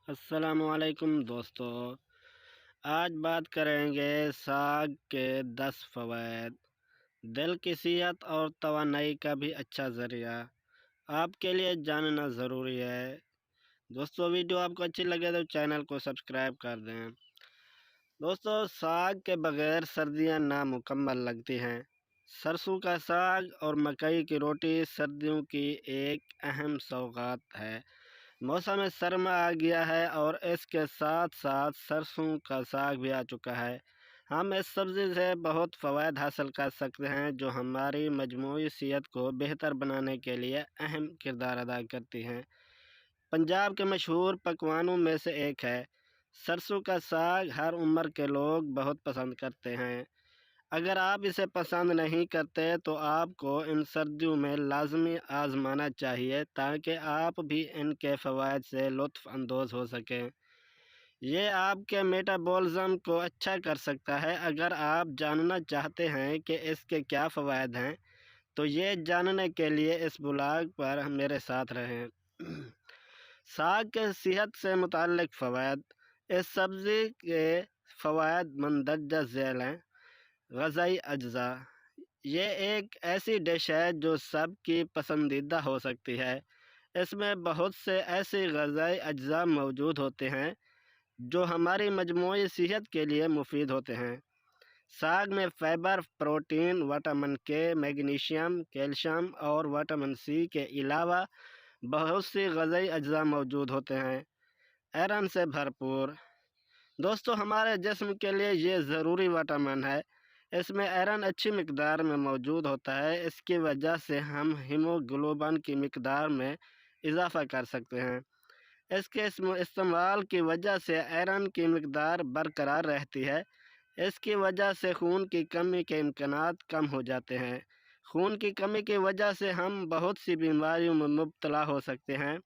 السلام علیکم دوستو، آج بات کریں گے ساگ کے 10 فوائد۔ دل کی صحت اور توانائی کا بھی اچھا ذریعہ آپ کے لیے جاننا ضروری ہے۔ دوستو ویڈیو آپ کو اچھی لگے تو چینل کو سبسکرائب کر دیں۔ دوستو ساگ کے بغیر سردیاں نامکمل لگتی ہیں۔ سرسوں کا ساگ اور مکئی کی روٹی سردیوں کی ایک اہم سوغات ہے۔ موسم سرما آ گیا ہے اور اس کے ساتھ ساتھ سرسوں کا ساگ بھی آ چکا ہے۔ ہم اس سبزی سے بہت فوائد حاصل کر سکتے ہیں جو ہماری مجموعی صحت کو بہتر بنانے کے لیے اہم کردار ادا کرتی ہیں۔ پنجاب کے مشہور پکوانوں میں سے ایک ہے۔ سرسوں کا ساگ ہر عمر کے لوگ بہت پسند کرتے ہیں۔ اگر آپ اسے پسند نہیں کرتے تو آپ کو ان سردیوں میں لازمی آزمانا چاہیے تاکہ آپ بھی ان کے فوائد سے لطف اندوز ہو سکیں۔ یہ آپ کے میٹابولزم کو اچھا کر سکتا ہے۔ اگر آپ جاننا چاہتے ہیں کہ اس کے کیا فوائد ہیں تو یہ جاننے کے لیے اس بلاگ پر میرے ساتھ رہیں۔ ساگ کے صحت سے متعلق فوائد۔ اس سبزی کے فوائد مندرجہ ذیل ہیں۔ غذائی اجزاء۔ یہ ایک ایسی ڈش ہے جو سب کی پسندیدہ ہو سکتی ہے۔ اس میں بہت سے ایسے غذائی اجزاء موجود ہوتے ہیں جو ہماری مجموعی صحت کے لیے مفید ہوتے ہیں۔ ساگ میں فائبر، پروٹین، وٹامن کے، میگنیشیم، کیلشیم اور وٹامن سی کے علاوہ بہت سی غذائی اجزاء موجود ہوتے ہیں۔ آئرن سے بھرپور۔ دوستو ہمارے جسم کے لیے یہ ضروری وٹامن ہے۔ اس میں آئرن اچھی مقدار میں موجود ہوتا ہے۔ اس کی وجہ سے ہم ہیموگلوبن کی مقدار میں اضافہ کر سکتے ہیں۔ اس کے استعمال کی وجہ سے آئرن کی مقدار برقرار رہتی ہے۔ اس کی وجہ سے خون کی کمی کے امکانات کم ہو جاتے ہیں۔ خون کی کمی کی وجہ سے ہم بہت سی بیماریوں میں مبتلا ہو سکتے ہیں۔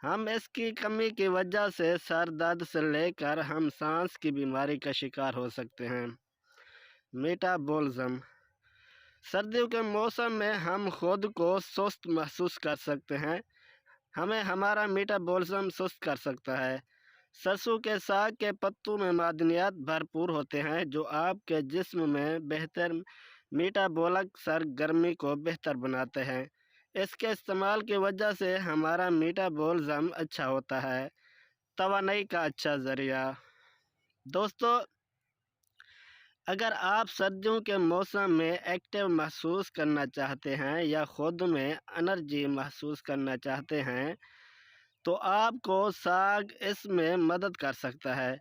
ہم اس کی کمی کی وجہ سے سر درد سے لے کر ہم سانس کی بیماری کا شکار ہو سکتے ہیں۔ میٹابولزم۔ سردیوں کے موسم میں ہم خود کو سست محسوس کر سکتے ہیں۔ ہمیں ہمارا میٹابولزم سست کر سکتا ہے۔ سرسوں کے ساگ کے پتوں میں معدنیات بھرپور ہوتے ہیں جو آپ کے جسم میں بہتر میٹابولک سرگرمی کو بہتر بناتے ہیں۔ اس کے استعمال کی وجہ سے ہمارا میٹابولزم اچھا ہوتا ہے۔ توانائی کا اچھا ذریعہ۔ دوستو اگر آپ سردیوں کے موسم میں ایکٹیو محسوس کرنا چاہتے ہیں یا خود میں انرجی محسوس کرنا چاہتے ہیں تو آپ کو ساگ اس میں مدد کر سکتا ہے۔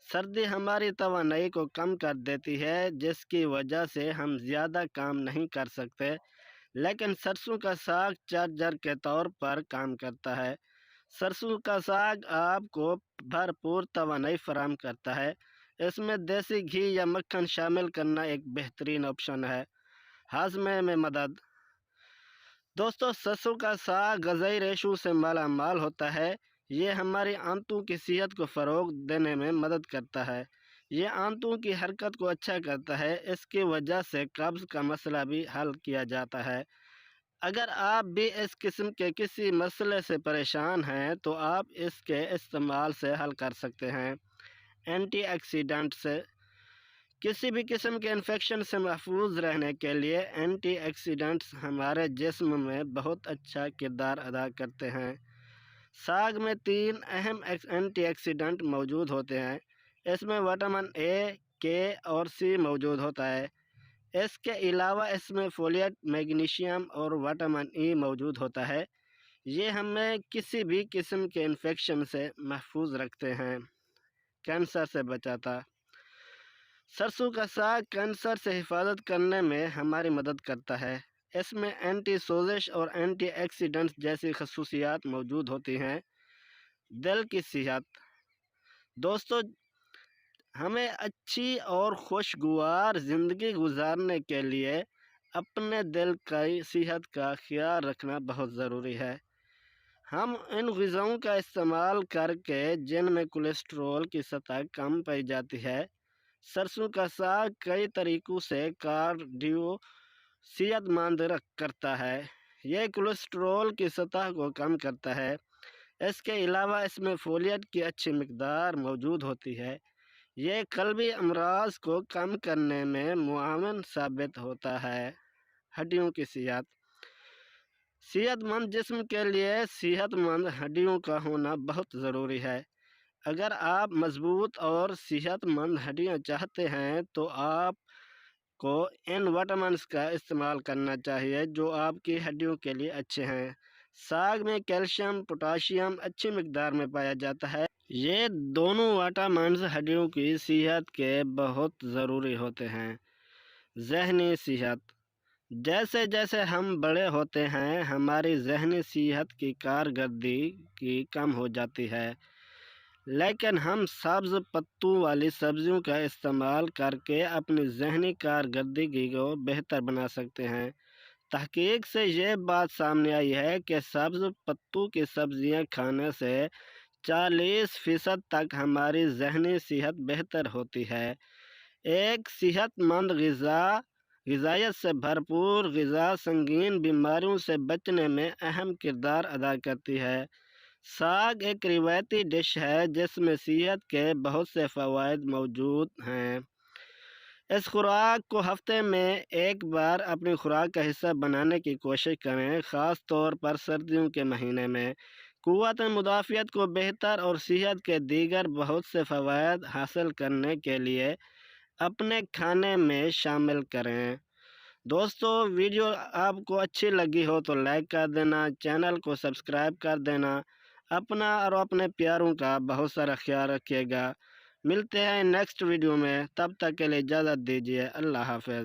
سردی ہماری توانائی کو کم کر دیتی ہے جس کی وجہ سے ہم زیادہ کام نہیں کر سکتے، لیکن سرسوں کا ساگ چارجر کے طور پر کام کرتا ہے۔ سرسوں کا ساگ آپ کو بھرپور توانائی فراہم کرتا ہے۔ اس میں دیسی گھی یا مکھن شامل کرنا ایک بہترین آپشن ہے۔ ہاضمے میں مدد۔ دوستو سرسوں کا ساگ غذائی ریشوں سے مالا مال ہوتا ہے۔ یہ ہماری آنتوں کی صحت کو فروغ دینے میں مدد کرتا ہے۔ یہ آنتوں کی حرکت کو اچھا کرتا ہے۔ اس کی وجہ سے قبض کا مسئلہ بھی حل کیا جاتا ہے۔ اگر آپ بھی اس قسم کے کسی مسئلے سے پریشان ہیں تو آپ اس کے استعمال سے حل کر سکتے ہیں۔ اینٹی آکسیڈنٹ سے کسی بھی قسم کے انفیکشن سے محفوظ رہنے کے لیے اینٹی آکسیڈنٹس ہمارے جسم میں بہت اچھا کردار ادا کرتے ہیں۔ ساگ میں 3 اہم اینٹی آکسیڈنٹ موجود ہوتے ہیں۔ اس میں وٹامن اے، کے اور سی موجود ہوتا ہے۔ اس کے علاوہ اس میں فولیٹ، میگنیشیم اور وٹامن ای موجود ہوتا ہے۔ یہ ہمیں کسی بھی قسم کے انفیکشن سے محفوظ رکھتے ہیں۔ کینسر سے بچاتا۔ سرسوں کا ساگ کینسر سے حفاظت کرنے میں ہماری مدد کرتا ہے۔ اس میں اینٹی سوزش اور اینٹی آکسیڈنٹس جیسی خصوصیات موجود ہوتی ہیں۔ دل کی صحت۔ دوستو ہمیں اچھی اور خوشگوار زندگی گزارنے کے لیے اپنے دل کی صحت کا خیال رکھنا بہت ضروری ہے۔ ہم ان غذاؤں کا استعمال کر کے جن میں کولیسٹرول کی سطح کم پائی جاتی ہے۔ سرسوں کا ساگ کئی طریقوں سے کارڈیو صحت مند کرتا ہے۔ یہ کولیسٹرول کی سطح کو کم کرتا ہے۔ اس کے علاوہ اس میں فولیٹ کی اچھی مقدار موجود ہوتی ہے۔ یہ قلبی امراض کو کم کرنے میں معاون ثابت ہوتا ہے۔ ہڈیوں کی صحت مند جسم کے لیے صحت مند ہڈیوں کا ہونا بہت ضروری ہے۔ اگر آپ مضبوط اور صحت مند ہڈیاں چاہتے ہیں تو آپ کو ان وٹامنس کا استعمال کرنا چاہیے جو آپ کی ہڈیوں کے لیے اچھے ہیں۔ ساگ میں کیلشیم، پوٹاشیم اچھی مقدار میں پایا جاتا ہے۔ یہ دونوں وٹامنس ہڈیوں کی صحت کے بہت ضروری ہوتے ہیں۔ ذہنی صحت: جیسے جیسے ہم بڑے ہوتے ہیں ہماری ذہنی صحت کی کارکردگی کم ہو جاتی ہے، لیکن ہم سبز پتوں والی سبزیوں کا استعمال کر کے اپنی ذہنی کارکردگی کو بہتر بنا سکتے ہیں۔ تحقیق سے یہ بات سامنے آئی ہے کہ سبز پتوں کی سبزیاں کھانے سے 40% تک ہماری ذہنی صحت بہتر ہوتی ہے۔ ایک صحت مند غذائیت سے بھرپور غذا سنگین بیماریوں سے بچنے میں اہم کردار ادا کرتی ہے۔ ساگ ایک روایتی ڈش ہے جس میں صحت کے بہت سے فوائد موجود ہیں۔ اس خوراک کو ہفتے میں ایک بار اپنی خوراک کا حصہ بنانے کی کوشش کریں، خاص طور پر سردیوں کے مہینے میں۔ قوت مدافعت کو بہتر اور صحت کے دیگر بہت سے فوائد حاصل کرنے کے لیے اپنے کھانے میں شامل کریں۔ دوستو، ویڈیو آپ کو اچھی لگی ہو تو لائک کر دینا، چینل کو سبسکرائب کر دینا۔ اپنا اور اپنے پیاروں کا بہت سارا خیال رکھیے گا۔ ملتے ہیں نیکسٹ ویڈیو میں، تب تک کے لیے اجازت دیجیے۔ اللہ حافظ۔